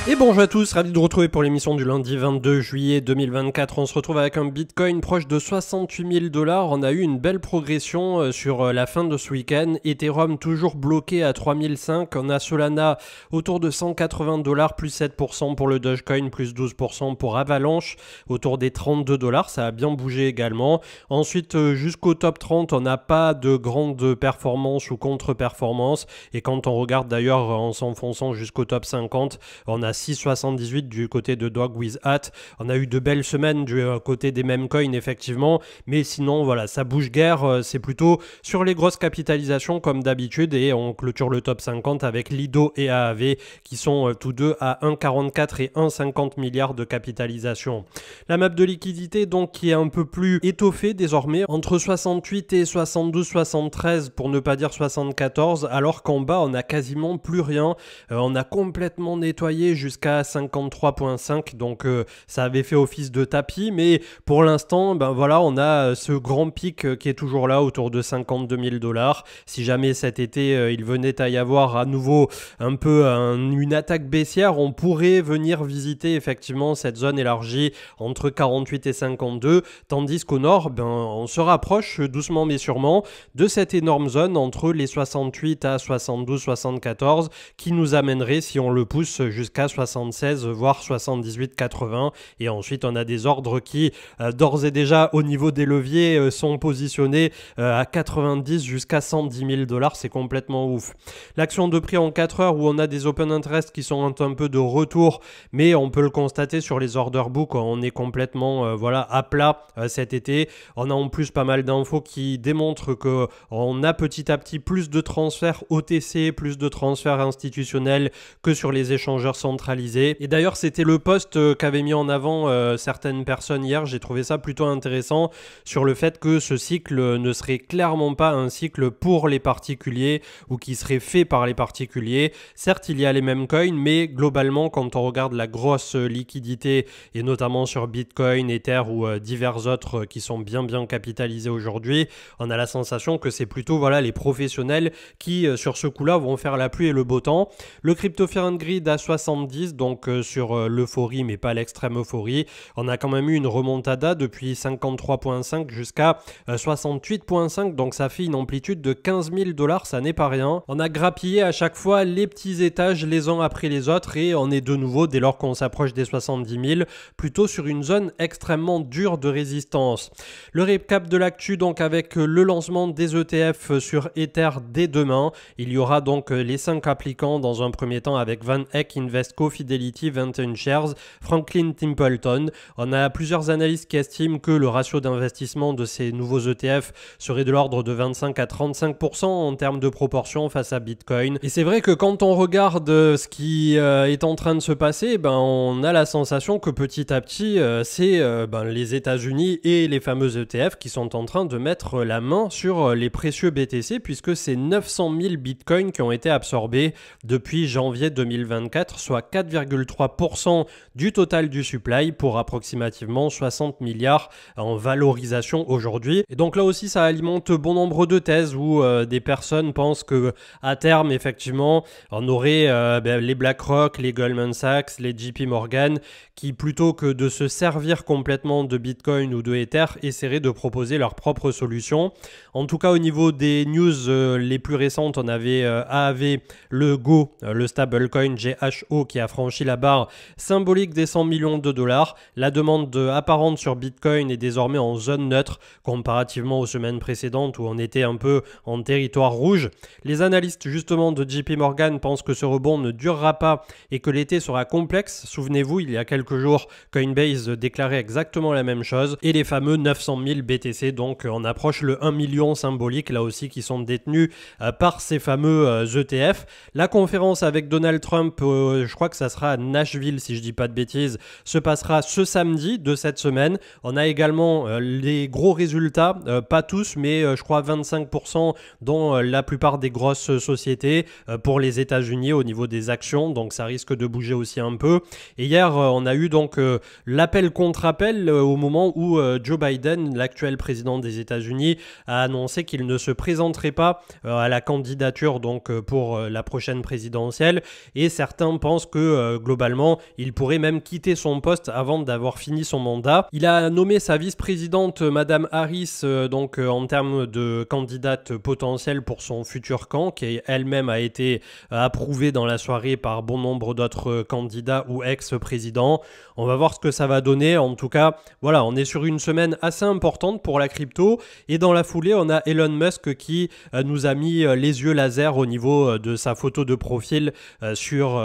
Et bonjour à tous, ravi de vous retrouver pour l'émission du lundi 22 juillet 2024. On se retrouve avec un Bitcoin proche de 68 000 $. On a eu une belle progression sur la fin de ce week-end. Ethereum toujours bloqué à 3005. On a Solana autour de 180 $, plus 7% pour le Dogecoin, plus 12% pour Avalanche, autour des 32 $. Ça a bien bougé également. Ensuite, jusqu'au top 30, on n'a pas de grande performance ou contre-performance. Et quand on regarde d'ailleurs en s'enfonçant jusqu'au top 50, on a 6,78 du côté de Dog with Hat. On a eu de belles semaines du côté des mêmes coins effectivement, mais sinon voilà, ça bouge guère, c'est plutôt sur les grosses capitalisations comme d'habitude, et on clôture le top 50 avec Lido et AAV qui sont tous deux à 1,44 et 1,50 milliards de capitalisation. La map de liquidité donc qui est un peu plus étoffée désormais, entre 68 et 72, 73 pour ne pas dire 74, alors qu'en bas on a quasiment plus rien. On a complètement nettoyé jusqu'à 53,5, donc ça avait fait office de tapis, mais pour l'instant ben voilà, on a ce grand pic qui est toujours là autour de 52 000 $. Si jamais cet été il venait à y avoir à nouveau un peu une attaque baissière, on pourrait venir visiter effectivement cette zone élargie entre 48 et 52, tandis qu'au nord ben, on se rapproche doucement mais sûrement de cette énorme zone entre les 68 à 72, 74 qui nous amènerait, si on le pousse, jusqu'à 76 voire 78, 80, et ensuite on a des ordres qui d'ores et déjà au niveau des leviers sont positionnés à 90 jusqu'à 110 000 $. C'est complètement ouf. L'action de prix en 4 heures où on a des open interest qui sont un peu de retour, mais on peut le constater sur les order book, on est complètement voilà, à plat cet été. On a en plus pas mal d'infos qui démontrent qu'on a petit à petit plus de transferts OTC, plus de transferts institutionnels que sur les échangeurs centralisés. Et d'ailleurs c'était le post qu'avaient mis en avant certaines personnes hier. J'ai trouvé ça plutôt intéressant sur le fait que ce cycle ne serait clairement pas un cycle pour les particuliers ou qui serait fait par les particuliers. Certes il y a les mêmes coins, mais globalement quand on regarde la grosse liquidité et notamment sur Bitcoin, Ether ou divers autres qui sont bien capitalisés aujourd'hui, on a la sensation que c'est plutôt voilà, les professionnels qui sur ce coup là vont faire la pluie et le beau temps. Le Crypto Fear and Greed à 70, donc sur l'euphorie mais pas l'extrême euphorie. On a quand même eu une remontada depuis 53,5 jusqu'à 68,5, donc ça fait une amplitude de 15 000 $, ça n'est pas rien. On a grappillé à chaque fois les petits étages les uns après les autres et on est de nouveau, dès lors qu'on s'approche des 70 000, plutôt sur une zone extrêmement dure de résistance. Le récap de l'actu donc avec le lancement des ETF sur Ether dès demain. Il y aura donc les 5 applicants dans un premier temps avec Van Eck, Invesco, Fidelity, 21 Shares, Franklin Templeton. On a plusieurs analystes qui estiment que le ratio d'investissement de ces nouveaux ETF serait de l'ordre de 25 à 35% en termes de proportion face à Bitcoin. Et c'est vrai que quand on regarde ce qui est en train de se passer, ben, on a la sensation que petit à petit, c'est les États-Unis et les fameux ETF qui sont en train de mettre la main sur les précieux BTC, puisque c'est 900 000 Bitcoins qui ont été absorbés depuis janvier 2024, soit 4,3% du total du supply pour approximativement 60 milliards en valorisation aujourd'hui. Et donc là aussi ça alimente bon nombre de thèses où des personnes pensent que à terme effectivement on aurait les BlackRock, les Goldman Sachs, les JP Morgan qui plutôt que de se servir complètement de Bitcoin ou de Ether essaieraient de proposer leur propre solution. En tout cas au niveau des news les plus récentes, on avait AAV, le Go, le stablecoin GHO qui a franchi la barre symbolique des 100 millions de $. La demande apparente sur Bitcoin est désormais en zone neutre comparativement aux semaines précédentes où on était un peu en territoire rouge. Les analystes justement de JP Morgan pensent que ce rebond ne durera pas et que l'été sera complexe. Souvenez-vous, il y a quelques jours, Coinbase déclarait exactement la même chose et les fameux 900 000 BTC, donc on approche le 1 million symbolique là aussi qui sont détenus par ces fameux ETF. La conférence avec Donald Trump, je crois que ça sera à Nashville si je dis pas de bêtises, se passera ce samedi de cette semaine. On a également les gros résultats, pas tous mais je crois 25% dont la plupart des grosses sociétés pour les États-Unis au niveau des actions, donc ça risque de bouger aussi un peu. Et hier on a eu donc l'appel contre appel au moment où Joe Biden, l'actuel président des États-Unis, a annoncé qu'il ne se présenterait pas à la candidature donc pour la prochaine présidentielle, et certains pensent que globalement, il pourrait même quitter son poste avant d'avoir fini son mandat. Il a nommé sa vice-présidente, Madame Harris, en termes de candidate potentielle pour son futur camp, qui elle-même a été approuvée dans la soirée par bon nombre d'autres candidats ou ex-présidents. On va voir ce que ça va donner. En tout cas, voilà, on est sur une semaine assez importante pour la crypto. Et dans la foulée, on a Elon Musk qui nous a mis les yeux laser au niveau de sa photo de profil sur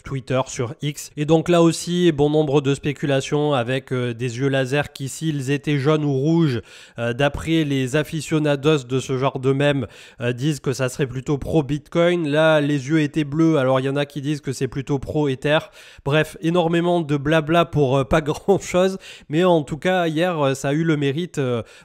Twitter, sur X. Et donc là aussi, bon nombre de spéculations avec des yeux laser qui, s'ils étaient jaunes ou rouges, d'après les aficionados de ce genre de mème, disent que ça serait plutôt pro-Bitcoin. Là, les yeux étaient bleus, alors il y en a qui disent que c'est plutôt pro-Ether. Bref, énormément de blabla pour pas grand-chose. Mais en tout cas, hier, ça a eu le mérite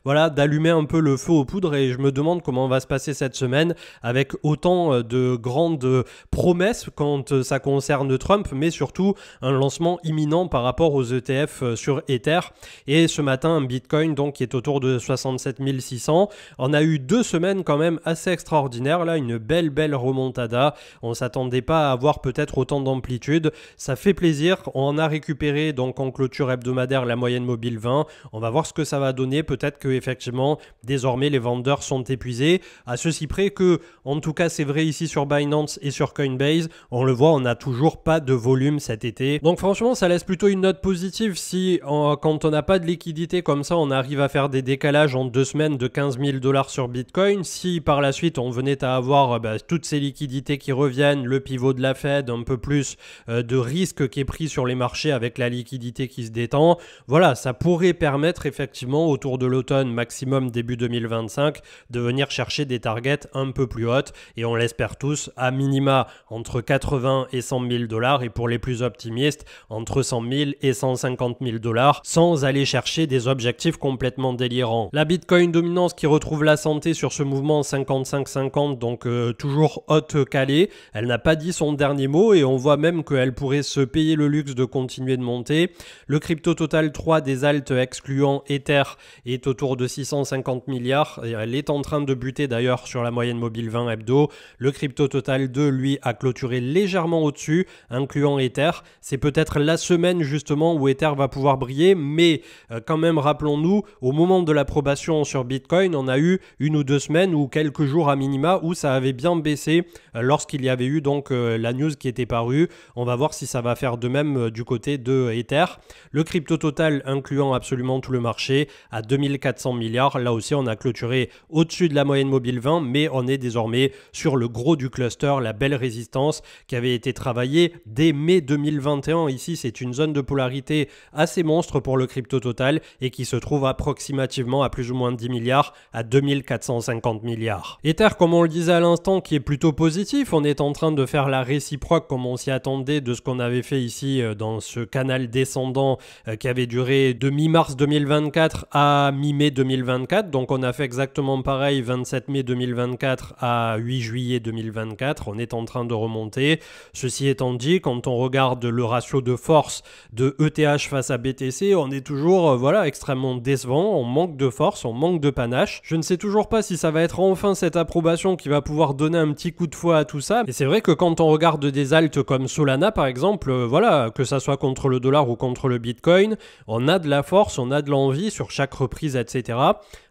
d'allumer un peu le feu aux poudres. Et je me demande comment va se passer cette semaine avec autant de grandes promesses quand ça concerne Trump, mais surtout un lancement imminent par rapport aux ETF sur Ether. Et ce matin, un Bitcoin donc qui est autour de 67 600. On a eu 2 semaines quand même assez extraordinaires, là, une belle remontada. On ne s'attendait pas à avoir peut-être autant d'amplitude. Ça fait plaisir. On a récupéré donc en clôture hebdomadaire la moyenne mobile 20. On va voir ce que ça va donner. Peut-être que effectivement désormais les vendeurs sont épuisés. À ceci près que, en tout cas c'est vrai ici sur Binance et sur Coinbase, on le voit, on n'a toujours pas de volume cet été. Donc franchement ça laisse plutôt une note positive si quand on n'a pas de liquidité comme ça, on arrive à faire des décalages en 2 semaines de 15 000 $ sur Bitcoin. Si par la suite on venait à avoir toutes ces liquidités qui reviennent, le pivot de la Fed, un peu plus de risque qui est pris sur les marchés avec la liquidité qui se détend, voilà, ça pourrait permettre effectivement autour de l'automne, maximum début 2025, de venir chercher des targets un peu plus hautes, et on l'espère tous, à minima entre 80 et 100 000 $, et pour les plus optimistes, entre 100 000 et 150 000 $, sans aller chercher des objectifs complètement délirants. La Bitcoin dominance qui retrouve la santé sur ce mouvement 55-50, donc toujours haute calée, elle n'a pas dit son dernier mot, et on voit même qu'elle pourrait se payer le luxe de continuer de monter. Le crypto total 3 des alts excluant Ether est autour de 650 milliards, et elle est en train de buter d'ailleurs sur la moyenne mobile 20 hebdo. Le crypto total 2 lui a clôturé légèrement au-dessus, incluant Ether. C'est peut-être la semaine justement où Ether va pouvoir briller, mais quand même rappelons-nous, au moment de l'approbation sur Bitcoin, on a eu 1 ou 2 semaines ou quelques jours à minima où ça avait bien baissé lorsqu'il y avait eu donc la news qui était parue. On va voir si ça va faire de même du côté de Ether. Le crypto total incluant absolument tout le marché à 2400 milliards. Là aussi, on a clôturé au-dessus de la moyenne mobile 20, mais on est désormais sur le gros du cluster, la belle résistance qui avait été travaillée dès mai 2021. Ici, c'est une zone de polarité assez monstre pour le crypto total et qui se trouve approximativement à plus ou moins 10 milliards à 2450 milliards. Ether, comme on le disait à l'instant, qui est plutôt positif, on est en train de faire la réciproque comme on s'y attendait de ce qu'on avait fait ici dans ce canal descendant qui avait duré de mi-mars 2024 à mi-mai 2024. Donc on a fait exactement pareil 27 mai 2024 à 8 juillet 2024. On est en train de remonter. Ceci étant dit, quand on regarde le ratio de force de ETH face à BTC, on est toujours extrêmement décevant. On manque de force, on manque de panache. Je ne sais toujours pas si ça va être enfin cette approbation qui va pouvoir donner un petit coup de fouet à tout ça. Et c'est vrai que quand on regarde des alts comme Solana par exemple, que ça soit contre le dollar ou contre le Bitcoin, on a de la force, on a de l'envie sur chaque reprise, etc.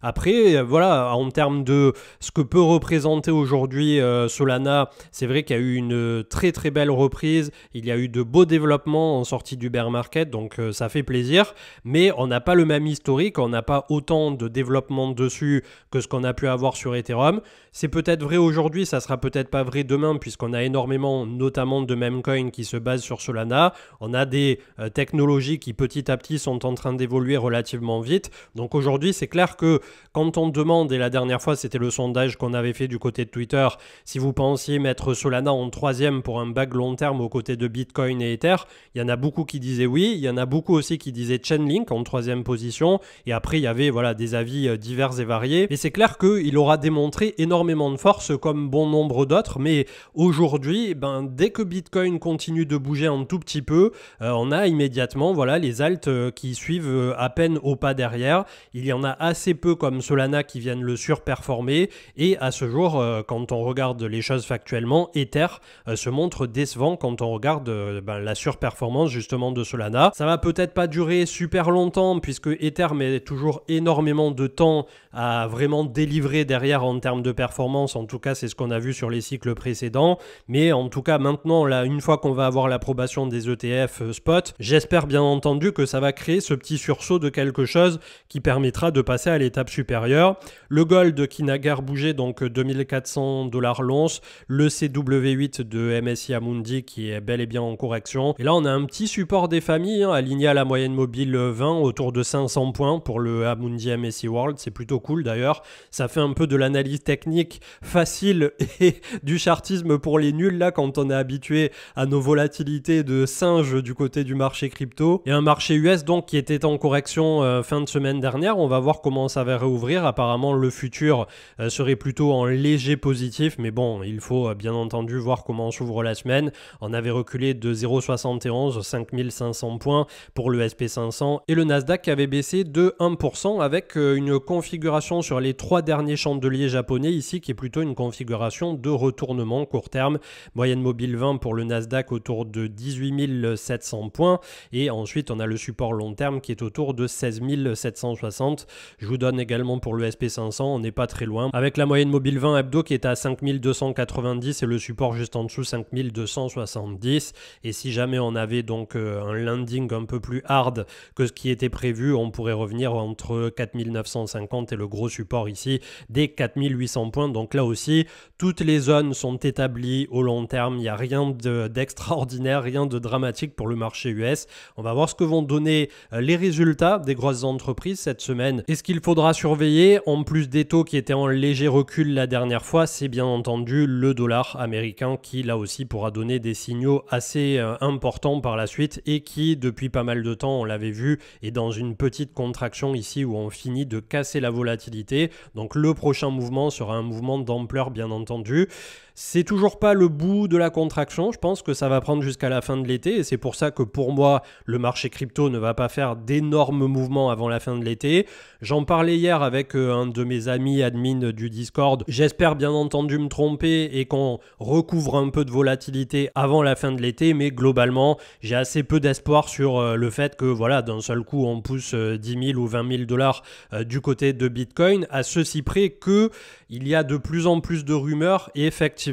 Après, en termes de ce que peut représenter aujourd'hui Solana, c'est vrai qu'il y a eu une très très belle reprise, il y a eu de beaux développements en sortie du bear market, donc ça fait plaisir, mais on n'a pas le même historique, on n'a pas autant de développement dessus que ce qu'on a pu avoir sur Ethereum. C'est peut-être vrai aujourd'hui, ça sera peut-être pas vrai demain, puisqu'on a énormément, notamment de memecoins qui se basent sur Solana. On a des technologies qui petit à petit sont en train d'évoluer relativement vite. Donc aujourd'hui, c'est clair que quand on demande, et la dernière fois c'était le sondage qu'on avait fait du côté de Twitter, si vous pensiez mettre Solana en 3e pour un back long terme aux côtés de Bitcoin et Ether, il y en a beaucoup qui disaient oui, il y en a beaucoup aussi qui disaient Chainlink en 3e position, et après il y avait des avis divers et variés. Et c'est clair qu'il aura démontré énormément de force comme bon nombre d'autres, mais aujourd'hui, dès que Bitcoin continue de bouger un tout petit peu, on a immédiatement les alts qui suivent à peine au pas derrière. Il y en a assez peu comme Solana qui viennent le surperformer, et à ce jour, quand on regarde les choses factuellement, Ether se montre décevant quand on regarde la surperformance justement de Solana. Ça va peut-être pas durer super longtemps puisque Ether met toujours énormément de temps à vraiment délivrer derrière en termes de performance. En tout cas, c'est ce qu'on a vu sur les cycles précédents. Mais en tout cas, maintenant, là, une fois qu'on va avoir l'approbation des ETF spot, j'espère bien entendu que ça va créer ce petit sursaut de quelque chose qui permettra de passer à l'étape supérieure. Le gold qui n'a guère bougé, donc $2400 l'once. Le CW8 de MSCI Amundi qui est bel et bien en correction. Et là, on a un petit support des familles aligné à la moyenne mobile 20 autour de 500 points pour le Amundi MSCI World. C'est plutôt cool d'ailleurs. Ça fait un peu de l'analyse technique facile et du chartisme pour les nuls là quand on est habitué à nos volatilités de singe du côté du marché crypto. Et un marché US donc qui était en correction fin de semaine dernière. On va voir comment ça va réouvrir. Apparemment, le futur serait plutôt en léger positif. Mais bon, il faut bien entendu voir comment s'ouvre la semaine. On avait reculé de 0,71, 5500 points pour le SP500 et le Nasdaq avait baissé de 1% avec une configuration sur les 3 derniers chandeliers japonais ici qui est plutôt une configuration de retournement court terme. Moyenne mobile 20 pour le Nasdaq autour de 18 700 points et ensuite on a le support long terme qui est autour de 16 760. Je vous donne également pour le SP500, on n'est pas très loin avec la moyenne mobile 20 hebdo qui est à 5290 et le support juste en dessous 5270. Et si jamais on avait donc un landing un peu plus hard que ce qui était prévu, on pourrait revenir entre 4950 et le gros support ici des 4800 points. Donc là aussi, toutes les zones sont établies au long terme. Il n'y a rien d'extraordinaire, rien de dramatique pour le marché US. On va voir ce que vont donner les résultats des grosses entreprises cette semaine. Et ce qu'il faudra surveiller, en plus des taux qui étaient en léger recul la dernière fois, c'est bien entendu le dollar américain qui là aussi pourra donner des signaux assez importants par la suite et qui depuis pas mal de temps, on l'avait vu, est dans une petite contraction ici où on finit de casser la volatilité. Donc le prochain mouvement sera un mouvement d'ampleur bien entendu. C'est toujours pas le bout de la contraction, je pense que ça va prendre jusqu'à la fin de l'été et c'est pour ça que pour moi, le marché crypto ne va pas faire d'énormes mouvements avant la fin de l'été. J'en parlais hier avec un de mes amis admin du Discord. J'espère bien entendu me tromper et qu'on recouvre un peu de volatilité avant la fin de l'été, mais globalement, j'ai assez peu d'espoir sur le fait que voilà, d'un seul coup, on pousse 10 000 ou 20 000 dollars du côté de Bitcoin, à ceci près que il y a de plus en plus de rumeurs et effectivement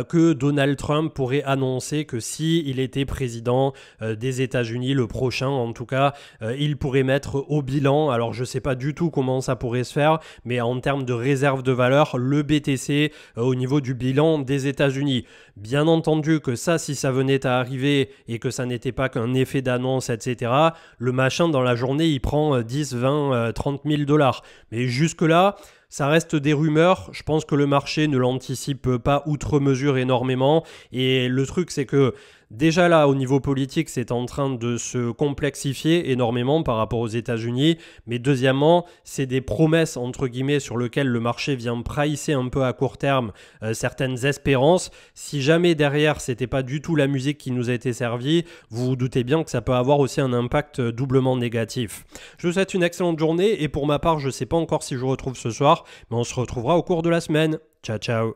que Donald Trump pourrait annoncer que si il était président des États-Unis, le prochain en tout cas, il pourrait mettre au bilan, alors je ne sais pas du tout comment ça pourrait se faire, mais en termes de réserve de valeur, le BTC au niveau du bilan des États-Unis. Bien entendu que ça, si ça venait à arriver et que ça n'était pas qu'un effet d'annonce, etc., le machin dans la journée, il prend 10, 20, 30 000 dollars. Mais jusque-là, ça reste des rumeurs, je pense que le marché ne l'anticipe pas outre mesure énormément et le truc c'est que déjà là au niveau politique c'est en train de se complexifier énormément par rapport aux États-Unis, mais deuxièmement c'est des promesses entre guillemets sur lesquelles le marché vient pricer un peu à court terme certaines espérances. Si jamais derrière c'était pas du tout la musique qui nous a été servie, vous vous doutez bien que ça peut avoir aussi un impact doublement négatif. Je vous souhaite une excellente journée et pour ma part je sais pas encore si je vous retrouve ce soir, mais on se retrouvera au cours de la semaine. Ciao ciao.